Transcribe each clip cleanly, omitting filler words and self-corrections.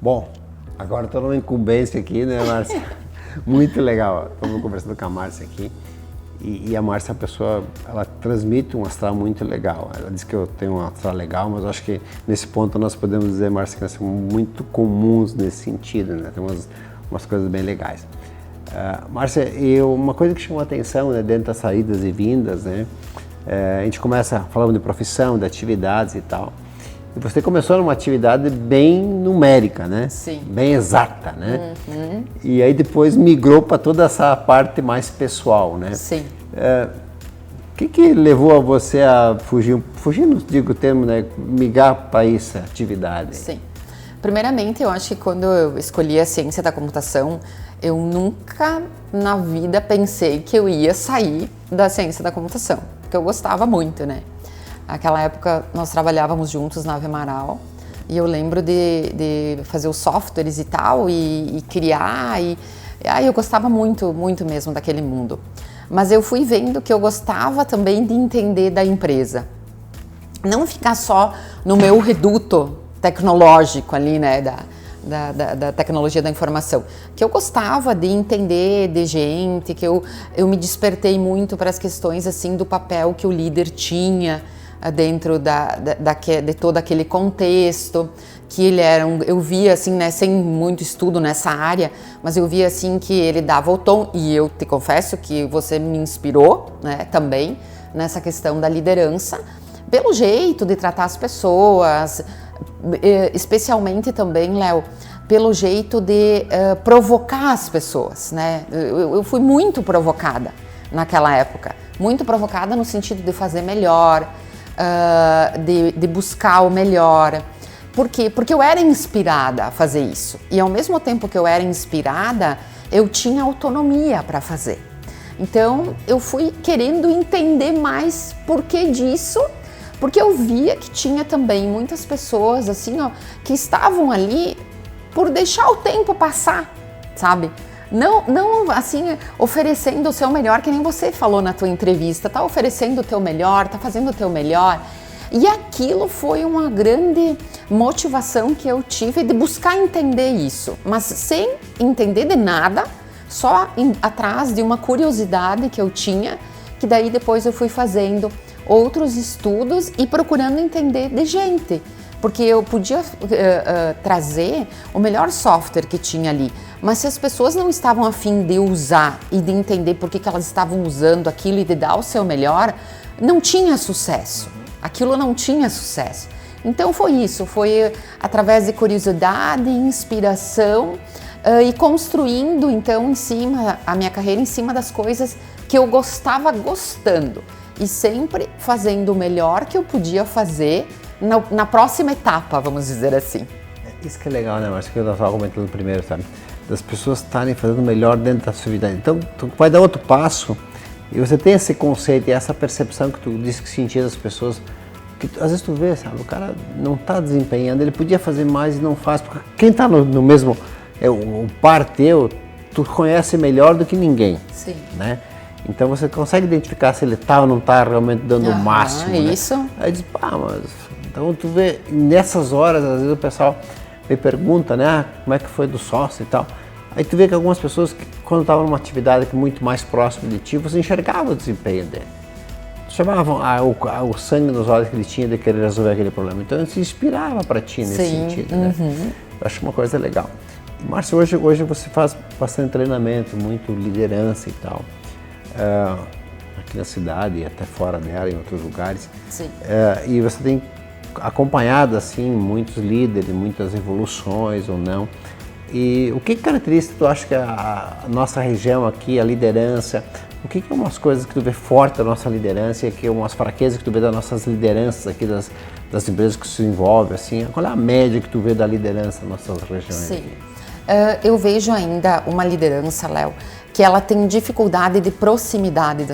Bom, agora estou numa incumbência aqui, né, Márcia? Muito legal. Estamos conversando com a Márcia aqui. E a Márcia é uma pessoa, ela transmite um astral muito legal. Ela diz que eu tenho um astral legal, mas eu acho que nesse ponto nós podemos dizer, Márcia, que nós somos muito comuns nesse sentido, né? Tem umas coisas bem legais. Márcia, uma coisa que chamou a atenção, né, dentro das saídas e vindas, né? A gente começa falando de profissão, de atividades e tal. E você começou numa atividade bem numérica, né? Sim. Bem exata, né? Uhum. E aí depois migrou para toda essa parte mais pessoal, né? Sim. O que levou a você a fugir, não digo o termo, né? Migrar para essa atividade? Sim. Primeiramente, eu acho que quando eu escolhi a ciência da computação, eu nunca na vida pensei que eu ia sair da ciência da computação, porque eu gostava muito, né? Naquela época nós trabalhávamos juntos na Ave Amaral e eu lembro de fazer os softwares e tal e criar e aí eu gostava muito, muito mesmo daquele mundo. Mas eu fui vendo que eu gostava também de entender da empresa. Não ficar só no meu reduto tecnológico ali, né, da tecnologia da informação. Que eu gostava de entender de gente, que eu me despertei muito para as questões assim do papel que o líder tinha dentro de todo aquele contexto, que ele era eu via assim, né, sem muito estudo nessa área, mas eu via assim que ele dava o tom, e eu te confesso que você me inspirou, né, também nessa questão da liderança, pelo jeito de tratar as pessoas, especialmente também, Léo, pelo jeito de provocar as pessoas, né? Eu fui muito provocada naquela época, muito provocada no sentido de fazer melhor, de buscar o melhor. Por quê? Porque eu era inspirada a fazer isso. E ao mesmo tempo que eu era inspirada, eu tinha autonomia para fazer. Então, eu fui querendo entender mais por que disso, porque eu via que tinha também muitas pessoas, assim, ó, que estavam ali por deixar o tempo passar, sabe? Não assim, oferecendo o seu melhor, que nem você falou na tua entrevista, tá oferecendo o teu melhor, tá fazendo o teu melhor. E aquilo foi uma grande motivação que eu tive de buscar entender isso, mas sem entender de nada, só atrás de uma curiosidade que eu tinha, que daí depois eu fui fazendo outros estudos e procurando entender de gente, porque eu podia trazer o melhor software que tinha ali, mas se as pessoas não estavam a fim de usar e de entender por que elas estavam usando aquilo e de dar o seu melhor, não tinha sucesso, aquilo não tinha sucesso. Então foi isso, foi através de curiosidade, inspiração e construindo então em cima, a minha carreira em cima das coisas que eu gostava gostando e sempre fazendo o melhor que eu podia fazer na próxima etapa, vamos dizer assim. Isso que é legal, né, Márcia, que eu estava comentando primeiro, sabe? Das pessoas estarem fazendo o melhor dentro da sua vida. Então, tu vai dar outro passo e você tem esse conceito e essa percepção que tu disse que sentia das pessoas, que às vezes tu vê, sabe, o cara não está desempenhando, ele podia fazer mais e não faz, porque quem está no mesmo, o par teu, tu conhece melhor do que ninguém. Sim. Né? Então você consegue identificar se ele está ou não está realmente dando o máximo. Isso. Né? Aí diz, mas... Então tu vê, nessas horas, às vezes o pessoal me pergunta, né, como é que foi do sócio e tal. Aí tu vê que algumas pessoas, quando estavam numa atividade muito mais próxima de ti, você enxergava o desempenho dele. Chamavam o sangue nos olhos que ele tinha de querer resolver aquele problema. Então ele se inspirava para ti nesse sentido. Né? Eu acho uma coisa legal. Márcia, hoje você faz bastante treinamento, muito liderança e tal. Aqui na cidade e até fora dela, em outros lugares. Sim. E você tem acompanhado assim muitos líderes, muitas evoluções ou não. E o que caracteriza, tu acha que a nossa região aqui, a liderança, o que é umas coisas que tu vê forte da nossa liderança e que é umas fraquezas que tu vê das nossas lideranças aqui, das empresas que se envolvem, assim, qual é a média que tu vê da liderança nas nossas regiões? Sim, eu vejo ainda uma liderança, Léo, que ela tem dificuldade de proximidade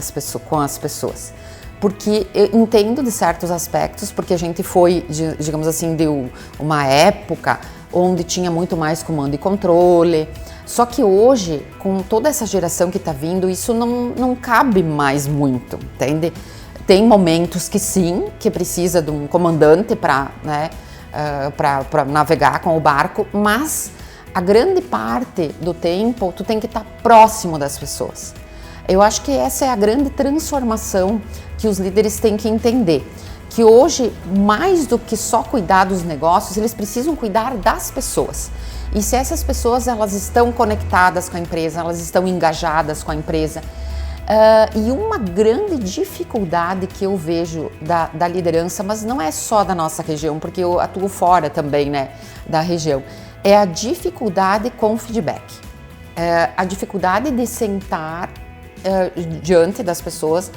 com as pessoas. Porque eu entendo de certos aspectos, porque a gente foi, digamos assim, de uma época onde tinha muito mais comando e controle. Só que hoje, com toda essa geração que está vindo, isso não cabe mais muito, entende? Tem momentos que sim, que precisa de um comandante para, né, para navegar com o barco, mas a grande parte do tempo tu tem que estar próximo das pessoas. Eu acho que essa é a grande transformação que os líderes têm que entender, que hoje, mais do que só cuidar dos negócios, eles precisam cuidar das pessoas. E se essas pessoas elas estão conectadas com a empresa, elas estão engajadas com a empresa, e uma grande dificuldade que eu vejo da liderança, mas não é só da nossa região, porque eu atuo fora também, né, da região, é a dificuldade com feedback. A dificuldade de sentar diante das pessoas,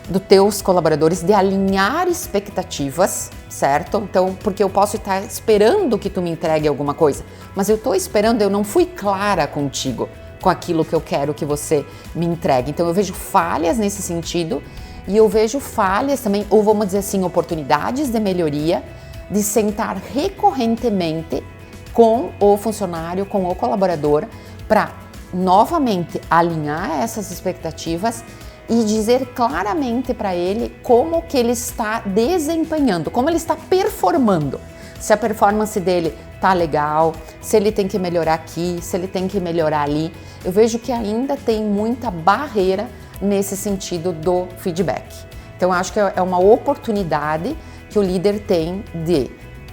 dos teus colaboradores, de alinhar expectativas, certo? Então, porque eu posso estar esperando que tu me entregue alguma coisa, mas eu estou esperando, eu não fui clara contigo com aquilo que eu quero que você me entregue. Então eu vejo falhas nesse sentido e eu vejo falhas também, ou vamos dizer assim, oportunidades de melhoria, de sentar recorrentemente com o funcionário, com o colaborador, para novamente alinhar essas expectativas e dizer claramente para ele como que ele está desempenhando, como ele está performando. Se a performance dele tá legal, se ele tem que melhorar aqui, se ele tem que melhorar ali. Eu vejo que ainda tem muita barreira nesse sentido do feedback. Então, eu acho que é uma oportunidade que o líder tem de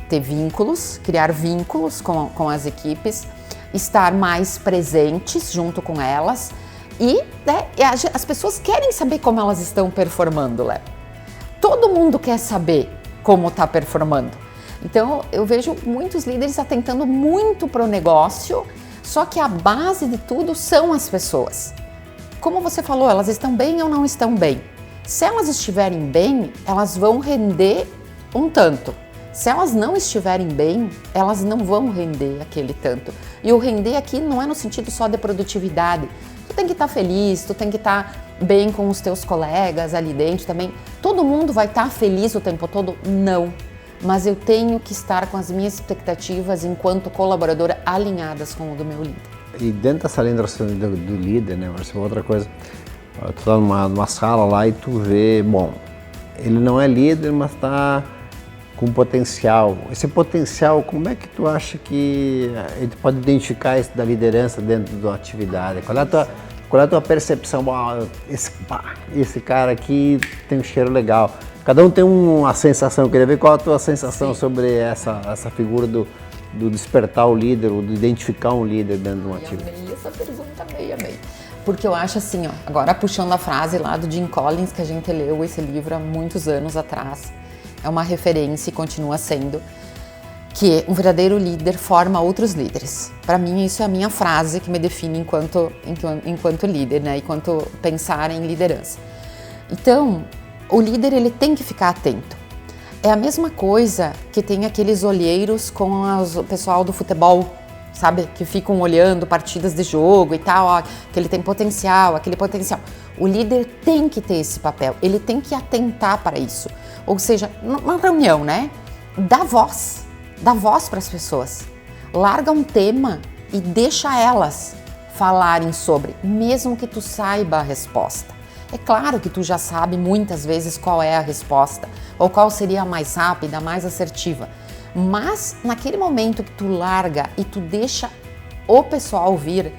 ter vínculos, criar vínculos com as equipes, estar mais presentes junto com elas e, né, as pessoas querem saber como elas estão performando, Léo. Todo mundo quer saber como está performando. Então, eu vejo muitos líderes atentando muito para o negócio, só que a base de tudo são as pessoas. Como você falou, elas estão bem ou não estão bem? Se elas estiverem bem, elas vão render um tanto. Se elas não estiverem bem, elas não vão render aquele tanto. E o render aqui não é no sentido só de produtividade. Tu tem que estar feliz, tu tem que estar bem com os teus colegas ali dentro também. Todo mundo vai estar feliz o tempo todo? Não. Mas eu tenho que estar com as minhas expectativas enquanto colaboradora alinhadas com o do meu líder. E dentro dessa linha do líder, né, Marcia, outra coisa, tu tá numa sala lá e tu vê, bom, ele não é líder, mas tá com potencial. Esse potencial, como é que tu acha que ele pode identificar isso da liderança dentro da atividade? Qual é a tua percepção? Esse cara aqui tem um cheiro legal. Cada um tem uma sensação. Eu queria ver qual a tua sensação sobre essa figura do despertar o líder, ou de identificar um líder dentro de uma atividade. Eu amei essa pergunta, amei. Porque eu acho assim, ó, agora puxando a frase lá do Jim Collins, que a gente leu esse livro há muitos anos atrás, é uma referência e continua sendo, que um verdadeiro líder forma outros líderes. Para mim, isso é a minha frase que me define enquanto líder, né? Enquanto pensar em liderança. Então, o líder ele tem que ficar atento. É a mesma coisa que tem aqueles olheiros com o pessoal do futebol, sabe? Que ficam olhando partidas de jogo e tal, ó, que ele tem potencial, aquele potencial. O líder tem que ter esse papel, ele tem que atentar para isso. Ou seja, numa reunião, né? Dá voz para as pessoas. Larga um tema e deixa elas falarem sobre, mesmo que tu saiba a resposta. É claro que tu já sabe muitas vezes qual é a resposta, ou qual seria a mais rápida, a mais assertiva. Mas naquele momento que tu larga e tu deixa o pessoal vir,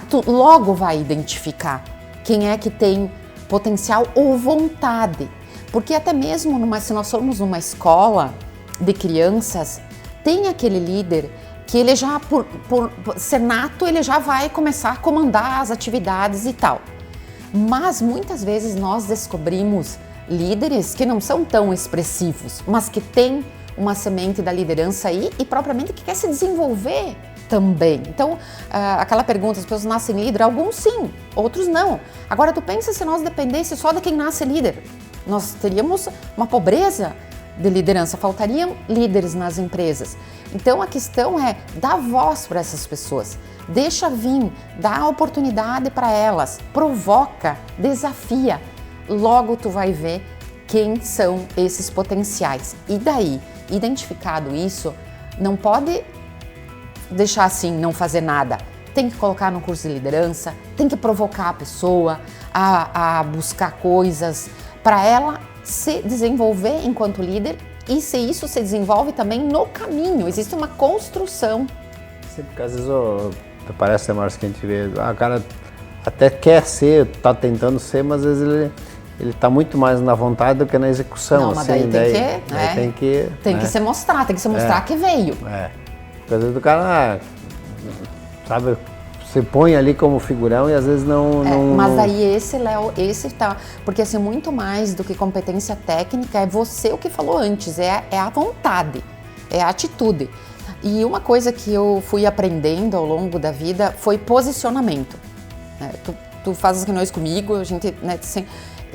tu logo vai identificar quem é que tem potencial ou vontade. Porque até mesmo se nós formos numa escola de crianças, tem aquele líder que ele já, por ser nato, ele já vai começar a comandar as atividades e tal. Mas muitas vezes nós descobrimos líderes que não são tão expressivos, mas que têm uma semente da liderança aí e propriamente que quer se desenvolver também. Então, aquela pergunta, as pessoas nascem líder? Alguns sim, outros não. Agora, tu pensa se nós dependesse só de quem nasce líder? Nós teríamos uma pobreza de liderança, faltariam líderes nas empresas. Então, a questão é dar voz para essas pessoas. Deixa vir, dá oportunidade para elas, provoca, desafia. Logo tu vai ver quem são esses potenciais. E daí, identificado isso, não pode deixar assim, não fazer nada. Tem que colocar no curso de liderança, tem que provocar a pessoa a buscar coisas para ela se desenvolver enquanto líder isso se desenvolve também no caminho, existe uma construção. Sim, porque às vezes parece, Márcio, que a gente vê, o cara até quer ser, tá tentando ser, mas às vezes ele tá muito mais na vontade do que na execução. Não, mas assim, tem que se mostrar, que veio. Porque às vezes o cara, sabe, você põe ali como figurão e às vezes não... Mas daí esse tá... Porque assim, muito mais do que competência técnica, é você o que falou antes, é a vontade, é a atitude. E uma coisa que eu fui aprendendo ao longo da vida foi posicionamento. Tu fazes reuniões comigo, a gente... Né,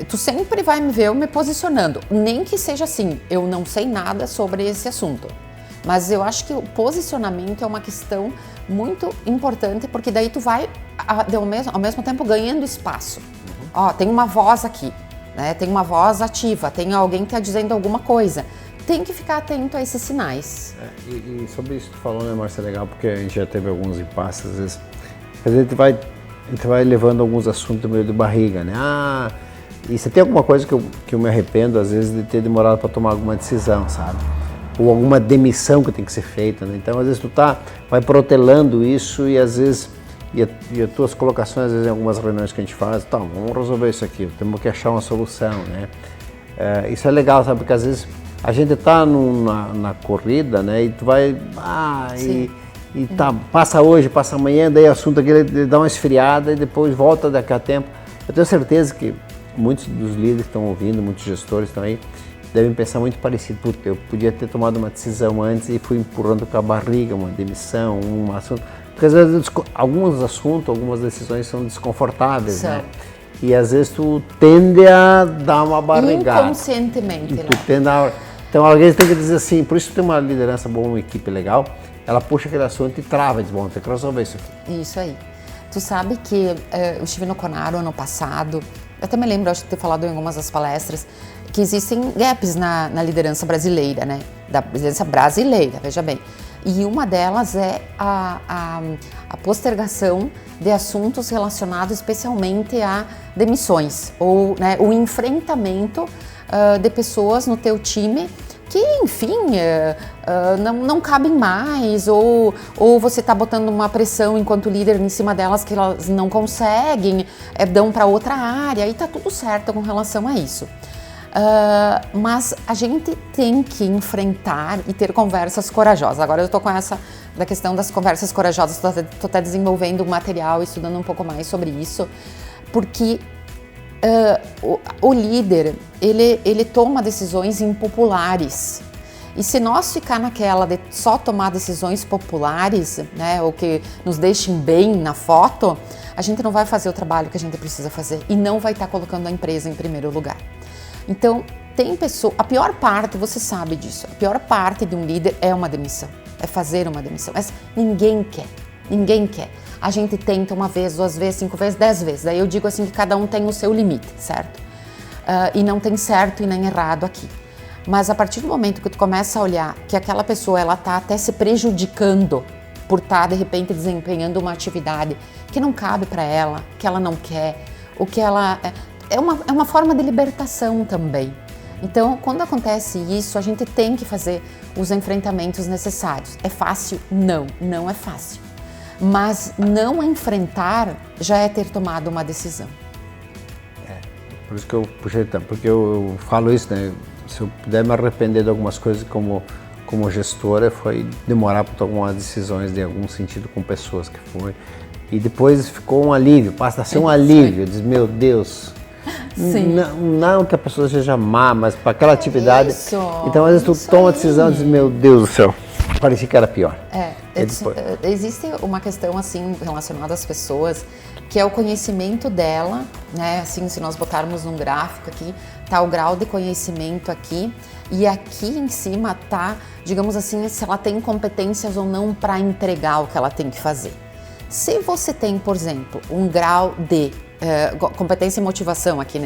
tu sempre vai me ver eu me posicionando, nem que seja assim, eu não sei nada sobre esse assunto. Mas eu acho que o posicionamento é uma questão muito importante, porque daí tu vai, ao mesmo tempo, ganhando espaço. Ó, tem uma voz aqui, né? Tem uma voz ativa, tem alguém que está dizendo alguma coisa. Tem que ficar atento a esses sinais. E sobre isso que tu falou, né, Márcia, é legal, porque a gente já teve alguns impasses, às vezes a gente vai levando alguns assuntos meio de barriga, né? E você tem alguma coisa que eu me arrependo, às vezes, de ter demorado para tomar alguma decisão, sabe? Ou alguma demissão que tem que ser feita, né? Então, às vezes, vai protelando isso e, às vezes, e as tuas colocações, às vezes, em algumas reuniões que a gente faz, tá, vamos resolver isso aqui, temos que achar uma solução, né? Isso é legal, sabe? Porque, às vezes, a gente tá na corrida, né? E tu vai, passa hoje, passa amanhã, daí o assunto aqui, ele dá uma esfriada e depois volta daqui a tempo. Eu tenho certeza que muitos dos líderes que estão ouvindo, muitos gestores estão aí, devem pensar muito parecido. Puta, eu podia ter tomado uma decisão antes e fui empurrando com a barriga, uma demissão, um assunto. Porque às vezes alguns assuntos, algumas decisões são desconfortáveis, né? E às vezes tu tende a dar uma barrigada. Inconscientemente, né? Então alguém tem que dizer assim, por isso tem uma liderança boa, uma equipe legal, ela puxa aquele assunto e trava, diz, bom, tem que resolver isso aqui. Isso aí. Tu sabe que eu estive no Conaro ano passado, eu até me lembro, acho que ter falado em algumas das palestras, que existem gaps na liderança brasileira, né? Da liderança brasileira, veja bem. E uma delas é a postergação de assuntos relacionados especialmente a demissões ou, né, o enfrentamento de pessoas no teu time que, enfim, não cabem mais ou você está botando uma pressão enquanto líder em cima delas que elas não conseguem, dão para outra área e está tudo certo com relação a isso. Mas a gente tem que enfrentar e ter conversas corajosas. Agora eu estou com essa da questão das conversas corajosas, estou até desenvolvendo um material, estudando um pouco mais sobre isso, porque o líder, ele toma decisões impopulares. E se nós ficar naquela de só tomar decisões populares, né, ou que nos deixem bem na foto, a gente não vai fazer o trabalho que a gente precisa fazer e não vai estar colocando a empresa em primeiro lugar. Então, tem pessoa, a pior parte, você sabe disso, a pior parte de um líder é uma demissão, é fazer uma demissão, mas ninguém quer. A gente tenta uma vez, 2 vezes, 5 vezes, 10 vezes, daí eu digo assim que cada um tem o seu limite, certo? E não tem certo e nem errado aqui. Mas a partir do momento que tu começa a olhar que aquela pessoa, ela tá até se prejudicando por estar, de repente, desempenhando uma atividade que não cabe para ela, que ela não quer, o que ela... É uma forma de libertação também. Então, quando acontece isso, a gente tem que fazer os enfrentamentos necessários. É fácil? Não é fácil. Mas não enfrentar já é ter tomado uma decisão. Por isso que eu puxei, porque eu falo isso, né? Se eu puder me arrepender de algumas coisas como gestora, foi demorar para tomar decisões de algum sentido com pessoas que foi. E depois ficou um alívio, passa a ser um alívio. Diz, meu Deus... Sim. Não que a pessoa seja má, mas para aquela atividade. Isso, então, às vezes, tu toma a decisão e diz: meu Deus do céu, parecia que era pior. Existe uma questão assim relacionada às pessoas, que é o conhecimento dela, né? Assim, se nós botarmos num gráfico aqui, tá o grau de conhecimento aqui, e aqui em cima tá, digamos assim, se ela tem competências ou não para entregar o que ela tem que fazer. Se você tem, por exemplo, um grau de competência e motivação aqui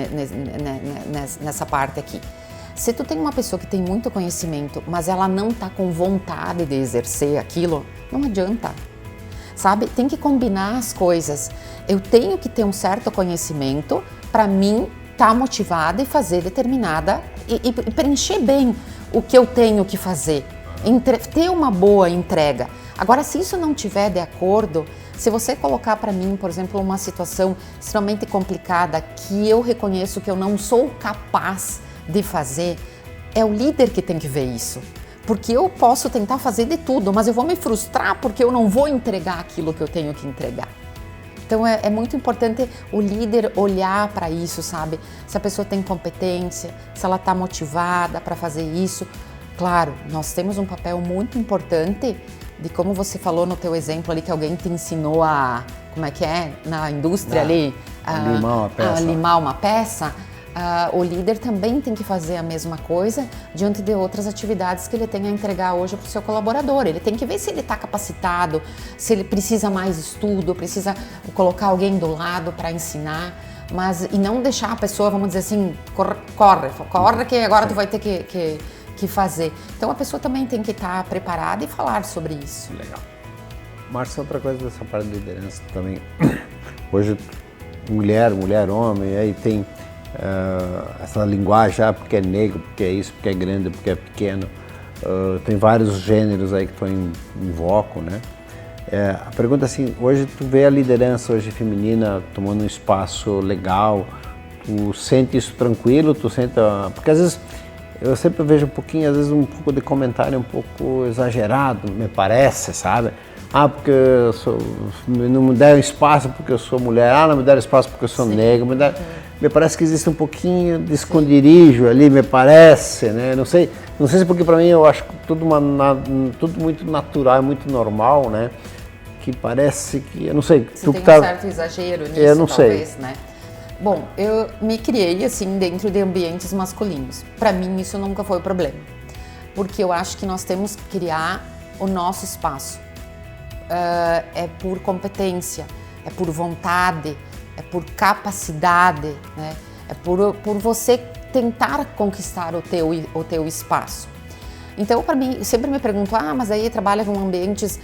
nessa parte aqui. Se tu tem uma pessoa que tem muito conhecimento, mas ela não tá com vontade de exercer aquilo, não adianta, sabe? Tem que combinar as coisas. Eu tenho que ter um certo conhecimento para mim estar motivada e fazer determinada e preencher bem o que eu tenho que fazer, ter uma boa entrega. Agora, se isso não tiver de acordo, se você colocar para mim, por exemplo, uma situação extremamente complicada que eu reconheço que eu não sou capaz de fazer, é o líder que tem que ver isso. Porque eu posso tentar fazer de tudo, mas eu vou me frustrar porque eu não vou entregar aquilo que eu tenho que entregar. Então é muito importante o líder olhar para isso, sabe? Se a pessoa tem competência, se ela está motivada para fazer isso. Claro, nós temos um papel muito importante de como você falou no teu exemplo ali, que alguém te ensinou a, como é que é, na indústria ali, a limar uma peça. O líder também tem que fazer a mesma coisa diante de outras atividades que ele tem a entregar hoje para o seu colaborador. Ele tem que ver se ele está capacitado, se ele precisa mais estudo, precisa colocar alguém do lado para ensinar, e não deixar a pessoa, vamos dizer assim, corre que agora tu vai ter que fazer. Então a pessoa também tem que estar preparada e falar sobre isso. Legal. Márcia, outra coisa dessa parte de liderança também. Hoje, mulher, homem, aí tem essa linguagem, porque é negro, porque é isso, porque é grande, porque é pequeno. Tem vários gêneros aí que estão em voco, né? A pergunta é assim, hoje tu vê a liderança hoje feminina tomando um espaço legal, tu sente isso tranquilo, porque às vezes eu sempre vejo às vezes um pouco de comentário um pouco exagerado, me parece, sabe? Porque não me deram espaço porque eu sou mulher, não me deram espaço porque eu sou negro, me parece que existe um pouquinho de esconderijo ali, me parece, né? Não sei se porque para mim eu acho tudo muito natural, muito normal, né? Que parece que, eu não sei. Você tem um certo exagero nisso, eu não talvez, sei. Né? Bom, eu me criei assim dentro de ambientes masculinos. Para mim isso nunca foi o problema, porque eu acho que nós temos que criar o nosso espaço. É por competência, é por vontade, é por capacidade, né? É por você tentar conquistar o teu espaço. Então, para mim, sempre me pergunto, mas aí trabalha com ambientes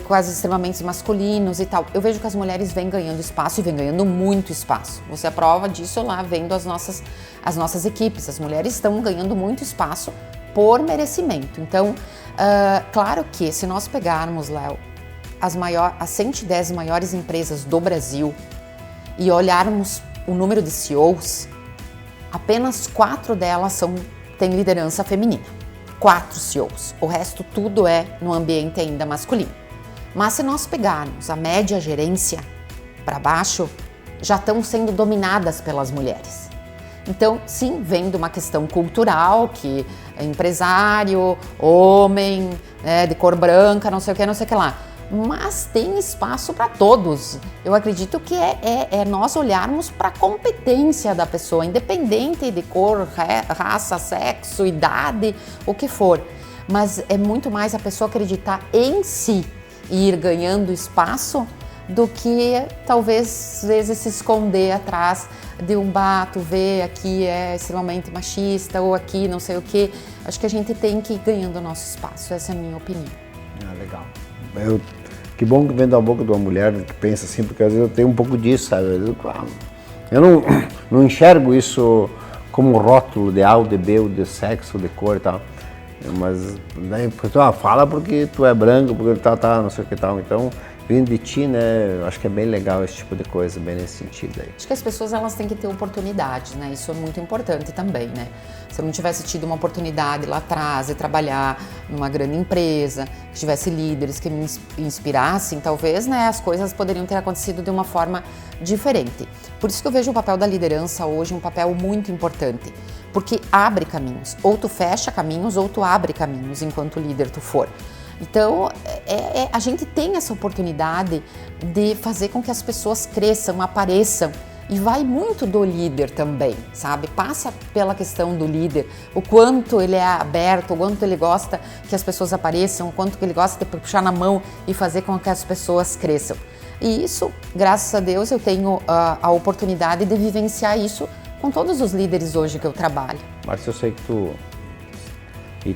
quase extremamente masculinos e tal. Eu vejo que as mulheres vêm ganhando espaço e vêm ganhando muito espaço. Você é prova disso lá vendo as nossas equipes. As mulheres estão ganhando muito espaço por merecimento. Então, claro que se nós pegarmos, Léo, as 110 maiores empresas do Brasil e olharmos o número de CEOs, apenas 4 delas têm liderança feminina. 4 CEOs. O resto tudo é no ambiente ainda masculino. Mas se nós pegarmos a média gerência para baixo, já estão sendo dominadas pelas mulheres. Então, sim, vem de uma questão cultural, que é empresário, homem, né, de cor branca, não sei o que lá. Mas tem espaço para todos. Eu acredito que é nós olharmos para a competência da pessoa, independente de cor, raça, sexo, idade, o que for. Mas é muito mais a pessoa acreditar em si e ir ganhando espaço do que talvez às vezes se esconder atrás de um tu vê aqui é extremamente machista ou aqui não sei o que. Acho que a gente tem que ir ganhando o nosso espaço, essa é a minha opinião. Legal. Que bom que vem da boca de uma mulher que pensa assim, porque às vezes eu tenho um pouco disso, sabe? Eu não enxergo isso como rótulo de A ou de B, ou de sexo, ou de cor e tal. Mas daí a pessoa fala porque tu é branco, porque tá, não sei o que tal. Então, vindo de ti, né, eu acho que é bem legal esse tipo de coisa, bem nesse sentido aí. Acho que as pessoas elas têm que ter oportunidade, né? Isso é muito importante também, né? Se eu não tivesse tido uma oportunidade lá atrás de trabalhar numa grande empresa, que tivesse líderes que me inspirassem, talvez, né, as coisas poderiam ter acontecido de uma forma diferente. Por isso que eu vejo o papel da liderança hoje um papel muito importante, porque abre caminhos. Ou tu fecha caminhos, ou tu abre caminhos enquanto líder tu for. Então, a gente tem essa oportunidade de fazer com que as pessoas cresçam, apareçam, e vai muito do líder também, sabe? Passa pela questão do líder, o quanto ele é aberto, o quanto ele gosta que as pessoas apareçam, o quanto ele gosta de puxar na mão e fazer com que as pessoas cresçam. E isso, graças a Deus, eu tenho a oportunidade de vivenciar isso com todos os líderes hoje que eu trabalho. Márcia, eu sei que tu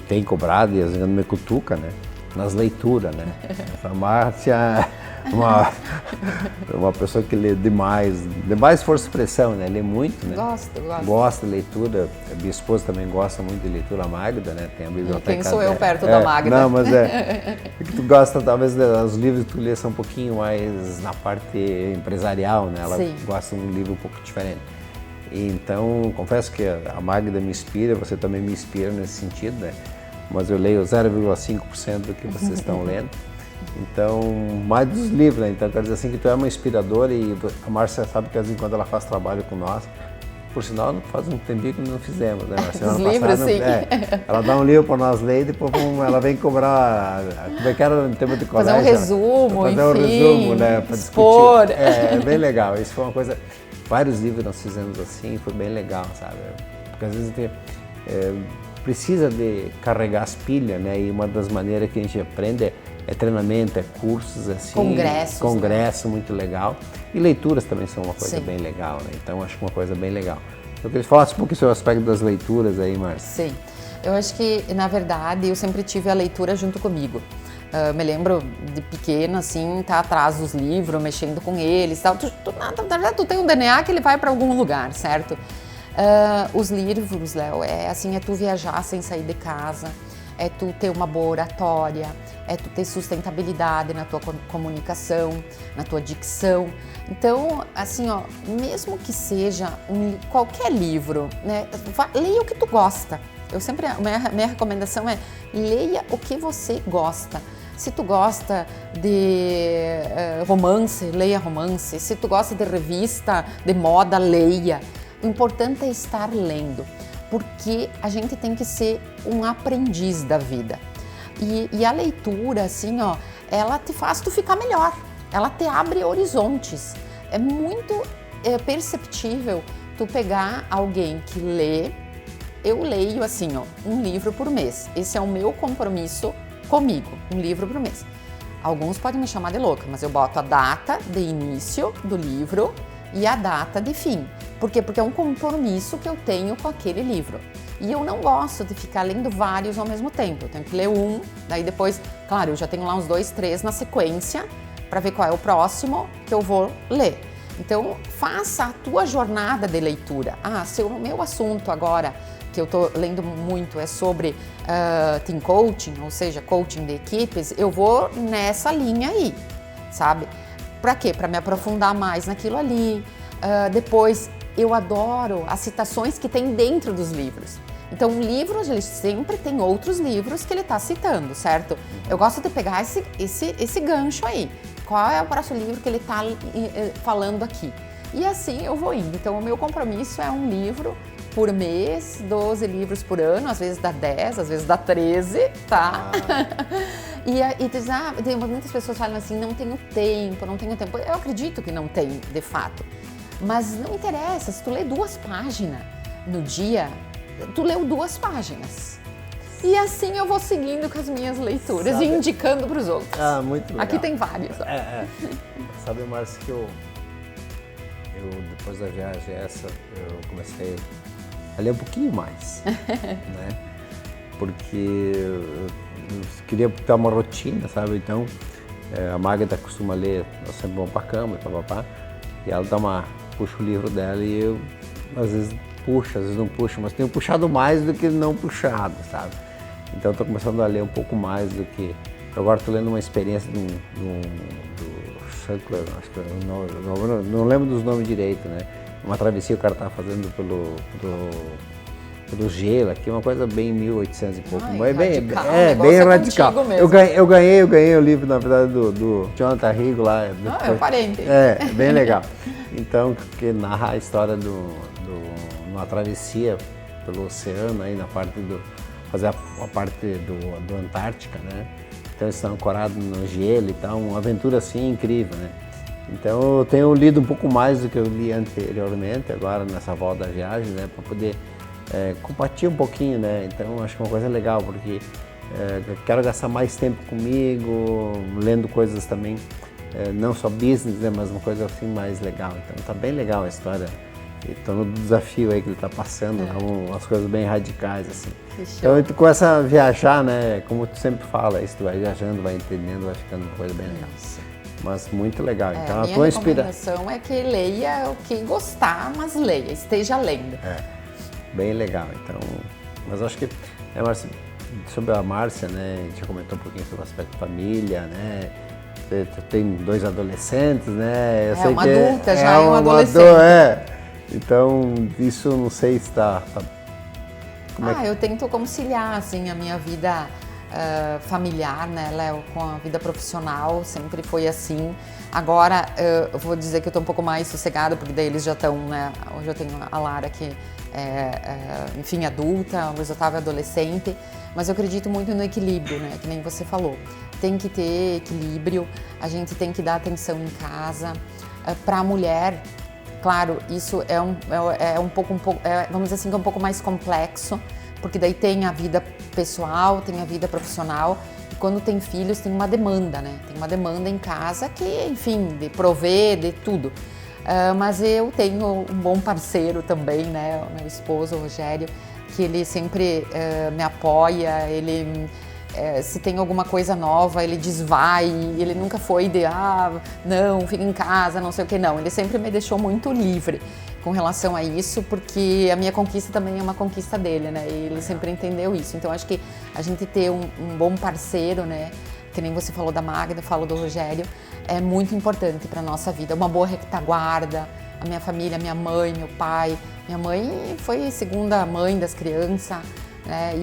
tem cobrado e às vezes me cutuca, né? Nas leituras, né? A Márcia, É uma pessoa que lê demais força de expressão, né? Lê muito, né? Gosto. Gosta de leitura. A minha esposa também gosta muito de leitura, a Magda, né? Tem a biblioteca. Quem sou eu perto da Magda? Não, mas é que tu gosta, talvez, os livros que tu lê são um pouquinho mais na parte empresarial, né? Ela gosta de um livro um pouco diferente. Então, confesso que a Magda me inspira, você também me inspira nesse sentido, né? Mas eu leio 0,5% do que vocês estão lendo. Então, mais dos livros, né? Então, quero dizer assim que tu é uma inspiradora e a Márcia sabe que às vezes quando ela faz trabalho com nós, por sinal, faz um tempinho que não fizemos, né, Márcia? Os livros, sim. Ela dá um livro para nós ler e depois ela vem cobrar, como é que era no tempo de colégio? Fazer um resumo, fazer um resumo, né? Para expor. Discutir. É bem legal, isso foi uma coisa, vários livros nós fizemos assim, foi bem legal, sabe? Porque às vezes precisa de carregar as pilhas, né? E uma das maneiras que a gente aprende é treinamento, é cursos, assim, congresso, né? Muito legal. E leituras também são uma coisa bem legal, né? Então acho que uma coisa bem legal. Eu queria falar um pouquinho sobre o aspecto das leituras aí, Márcia. Sim, eu acho que na verdade eu sempre tive a leitura junto comigo. Me lembro de pequena, assim, tá atrás dos livros, mexendo com eles, tal. Na verdade, tu tem um DNA que ele vai para algum lugar, certo? Os livros, Léo, é tu viajar sem sair de casa, é tu ter uma boa oratória, é tu ter sustentabilidade na tua comunicação, na tua dicção. Então, assim, ó, mesmo que seja qualquer livro, né, leia o que tu gosta. Minha recomendação é leia o que você gosta. Se tu gosta de romance, leia romance. Se tu gosta de revista, de moda, leia. O importante é estar lendo, porque a gente tem que ser um aprendiz da vida. E a leitura, assim, ó, ela te faz tu ficar melhor, ela te abre horizontes. É muito perceptível tu pegar alguém que lê. Eu leio, assim, ó, um livro por mês. Esse é o meu compromisso comigo, um livro por mês. Alguns podem me chamar de louca, mas eu boto a data de início do livro e a data de fim. Por quê? Porque é um compromisso que eu tenho com aquele livro. E eu não gosto de ficar lendo vários ao mesmo tempo. Eu tenho que ler um, daí depois, claro, eu já tenho lá uns 2, 3 na sequência para ver qual é o próximo que eu vou ler. Então, faça a tua jornada de leitura. Se o meu assunto agora, que eu estou lendo muito, é sobre team coaching, ou seja, coaching de equipes, eu vou nessa linha aí, sabe? Para quê? Para me aprofundar mais naquilo ali. Depois, eu adoro as citações que tem dentro dos livros. Então, um livro, ele sempre tem outros livros que ele está citando, certo? Eu gosto de pegar esse gancho aí. Qual é o próximo livro que ele está falando aqui? E assim eu vou indo. Então, o meu compromisso é um livro por mês, 12 livros por ano, às vezes dá 10, às vezes dá 13, tá? E tu diz, muitas pessoas falam assim, não tenho tempo. Eu acredito que não tem, de fato. Mas não interessa, se tu lê 2 páginas no dia, tu leu 2 páginas. E assim eu vou seguindo com as minhas leituras e indicando para os outros. Muito legal. Aqui tem vários. Sabe, Márcia, que eu depois da viagem eu comecei a ler um pouquinho mais, né? Porque eu queria ter uma rotina, sabe? Então, a Magda costuma ler, nós sempre vamos para a cama e papapá, e ela puxa o livro dela e eu, às vezes, puxo, às vezes não puxo, mas tenho puxado mais do que não puxado, sabe? Então, estou começando a ler um pouco mais do que... Eu agora estou lendo uma experiência do Sandler, acho que não lembro dos nomes direito, né? Uma travessia que o cara estava fazendo pelo gelo aqui, uma coisa bem 1800 e pouco. Bem radical. Eu ganhei o livro, na verdade, do Jonathan Rigo lá. É um parente. Bem legal. Então, que narra a história de uma travessia pelo oceano, aí na parte fazer a parte do Antártica, né? Então eles estão ancorados no gelo e tal, uma aventura assim incrível, né? Então eu tenho lido um pouco mais do que eu li anteriormente, agora nessa volta da viagem, né? Para poder compartilhar um pouquinho, né? Então acho que é uma coisa legal, porque eu quero gastar mais tempo comigo, lendo coisas também, não só business, né? Mas uma coisa assim mais legal. Então tá bem legal a história. Estou no desafio aí que ele está passando, umas coisas bem radicais, assim. Então, tu começa a viajar, né? Como tu sempre fala, isso, tu vai viajando, vai entendendo, vai ficando uma coisa bem legal. Mas muito legal. Então, a a minha tua recomendação é que leia o que gostar, mas leia, esteja lendo. Bem legal. Então, mas acho que, Márcia, sobre a Márcia, né, a gente já comentou um pouquinho sobre o aspecto família, né? Você tem 2 adolescentes, né? Eu sei uma que adulta, já é um adolescente. Então, isso não sei se está... Eu tento conciliar, assim, a minha vida familiar, né, Léo, com a vida profissional, sempre foi assim. Agora, eu vou dizer que eu tô um pouco mais sossegada, porque daí eles já estão, né, hoje eu tenho a Lara que enfim, adulta, o Luiz Otávio é adolescente, mas eu acredito muito no equilíbrio, né, que nem você falou. Tem que ter equilíbrio, a gente tem que dar atenção em casa. Para a mulher, claro, isso vamos dizer assim, que é um pouco mais complexo, porque daí tem a vida pessoal, tem a vida profissional, e quando tem filhos tem uma demanda, né? Tem uma demanda em casa que, enfim, de prover, de tudo. Mas eu tenho um bom parceiro também, né? O meu esposo, o Rogério, que ele sempre me apoia, ele... se tem alguma coisa nova, ele desvai, ele nunca foi de, não, fica em casa, não sei o que, não. Ele sempre me deixou muito livre com relação a isso, porque a minha conquista também é uma conquista dele, né? E ele sempre entendeu isso. Então, acho que a gente ter um bom parceiro, né? Que nem você falou da Magda, falo do Rogério, é muito importante para nossa vida. Uma boa retaguarda, a minha família, minha mãe, meu pai. Minha mãe foi segunda mãe das crianças, né?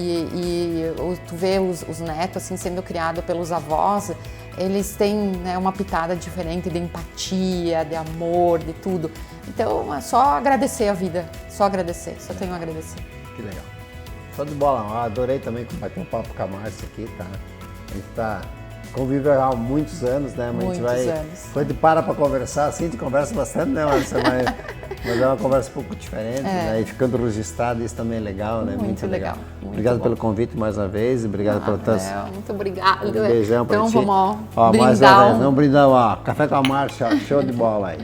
Tu vê os netos assim sendo criados pelos avós, eles têm, né, uma pitada diferente de empatia, de amor, de tudo. Então é só agradecer a vida, só agradecer, só tenho a agradecer. Que legal. Show de bola. Eu adorei também bater um papo com a Márcia aqui, tá? A gente convive há muitos anos, né? Mas muitos anos. Quando a gente para conversar, assim, a gente conversa bastante, né, Márcia? Mas é uma conversa um pouco diferente, né? E ficando registrado, isso também é legal, né? Muito legal. Obrigado pelo convite mais uma vez, obrigado pelo tanto. Muito obrigada. Um beijão pra ti. Então vamos mais brindar. uma vez, vamos brindar, Café com a Márcia, show de bola aí.